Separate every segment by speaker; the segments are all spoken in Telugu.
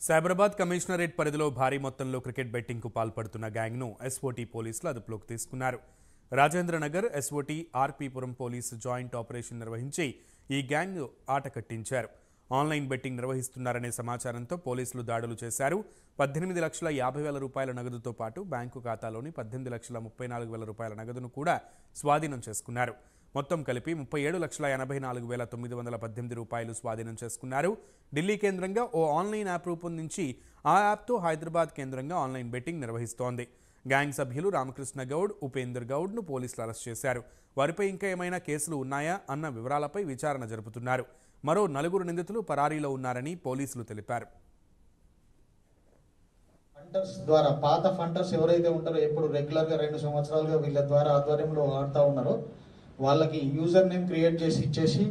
Speaker 1: సైబరాబాద్ కమిషనరేట్ పరిధిలో భారీ మొత్తంలో క్రికెట్ బెట్టింగ్కు పాల్పడుతున్న గ్యాంగ్ను ఎస్ఓటీ పోలీసులు అదుపులోకి తీసుకున్నారు. రాజేంద్రనగర్ ఎస్ఓటీ ఆర్పీపురం పోలీసు జాయింట్ ఆపరేషన్ నిర్వహించి ఈ గ్యాంగ్ ఆట కట్టించారు. ఆన్లైన్ బెట్టింగ్ నిర్వహిస్తున్నారనే సమాచారంతో పోలీసులు దాడులు చేశారు. 18,50,000 రూపాయల నగదుతో పాటు బ్యాంకు ఖాతాలోని 18,34,000 రూపాయల నగదును కూడా స్వాధీనం చేసుకున్నారు. మొత్తం కలిపి 37,84,918 రూపాయలు స్వాధీనం చేసుకున్నారు. ఢిల్లీ కేంద్రంగా ఓ ఆన్లైన్ యాప్ రూపొందించి ఆ యాప్తో హైదరాబాద్ కేంద్రంగా ఆన్లైన్ బెట్టింగ్ నిర్వహిస్తోంది. గ్యాంగ్ సభ్యులు రామకృష్ణ గౌడ్, ఉపేందర్ గౌడ్ను పోలీసులు అరెస్ట్ చేశారు. వారిపై ఇంకా ఏమైనా కేసులు ఉన్నాయా అన్న వివరాలపై విచారణ జరుపుతున్నారు. మరో 4 నిందితులు పరారీలో ఉన్నారని పోలీసులు తెలిపారు.
Speaker 2: ఫంటర్స్ ద్వారా పాత ఫంటర్స్ ఎవరైతే ఉంటారో ఎప్పుడు రెగ్యులర్గా 2 సంవత్సరాలుగా వీళ్ళ ద్వారా ఆధ్వర్యంలో ఆడుతూ ఉన్నారో వాళ్ళకి యూజర్ నేమ్ క్రియేట్ చేసి ఇచ్చేసి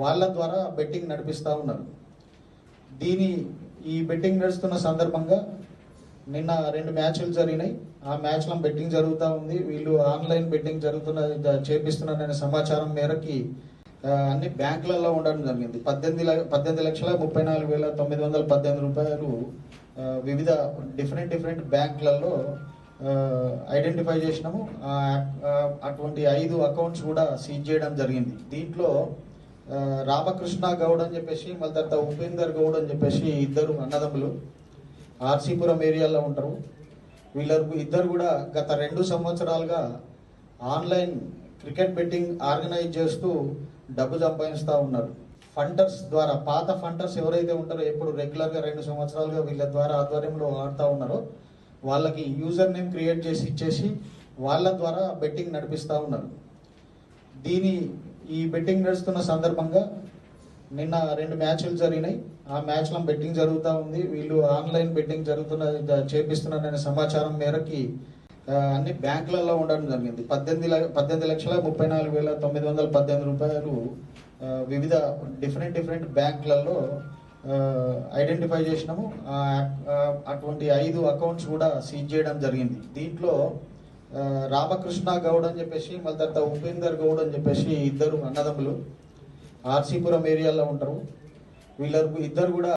Speaker 2: వాళ్ళ ద్వారా బెట్టింగ్ నడిపిస్తూ ఉన్నారు. ఈ బెట్టింగ్ నడుస్తున్న సందర్భంగా నిన్న 2 మ్యాచ్లు జరిగినాయి. ఆ మ్యాచ్లో బెట్టింగ్ జరుగుతూ ఉంది. వీళ్ళు ఆన్లైన్ బెట్టింగ్ చేపిస్తున్నారనే సమాచారం మేరకి అన్ని బ్యాంకులలో ఉండడం జరిగింది. 18,34,918 రూపాయలు వివిధ డిఫరెంట్ బ్యాంకులలో ఐడెంటిఫై చేసినాము. అటువంటి 5 అకౌంట్స్ కూడా సీజ్ చేయడం జరిగింది. దీంట్లో రామకృష్ణ గౌడ్ అని చెప్పేసి మళ్ళీ తర్వాత ఉపేందర్ గౌడ్ అని చెప్పేసి ఇద్దరు అన్నదమ్ములు ఆర్సీపురం ఏరియాలో ఉంటారు. ఇద్దరు కూడా గత 2 సంవత్సరాలుగా ఆన్లైన్ క్రికెట్ బెట్టింగ్ ఆర్గనైజ్ చేస్తూ డబ్బు సంపాదిస్తూ ఉన్నారు. ఫంటర్స్ ద్వారా పాత ఫంటర్స్ ఎవరైతే ఉంటారో ఎప్పుడు రెగ్యులర్గా 2 సంవత్సరాలుగా వీళ్ళ ద్వారా ఆధ్వర్యంలో ఆడుతూ ఉన్నారో వాళ్ళకి యూజర్ నేమ్ క్రియేట్ చేసి ఇచ్చేసి వాళ్ళ ద్వారా బెట్టింగ్ నడిపిస్తూ ఉన్నారు. ఈ బెట్టింగ్ నడుస్తున్న సందర్భంగా నిన్న 2 మ్యాచ్లు జరిగినాయి. ఆ మ్యాచ్లో బెట్టింగ్ జరుగుతూ ఉంది. వీళ్ళు ఆన్లైన్ బెట్టింగ్ చేపిస్తున్నారనే సమాచారం మేరకి అన్ని బ్యాంకులలో ఉండడం జరిగింది. 18,34,918 రూపాయలు వివిధ డిఫరెంట్ బ్యాంకులలో ఐడెంటిఫై చేసినాము. అటువంటి 5 అకౌంట్స్ కూడా సీజ్ చేయడం జరిగింది. దీంట్లో రామకృష్ణ గౌడ్ అని చెప్పేసి మళ్ళీ తర్వాత ఉపేందర్ గౌడ్ అని చెప్పేసి ఇద్దరు అన్నదమ్ములు ఆర్సీపురం ఏరియాలో ఉంటారు. ఇద్దరు కూడా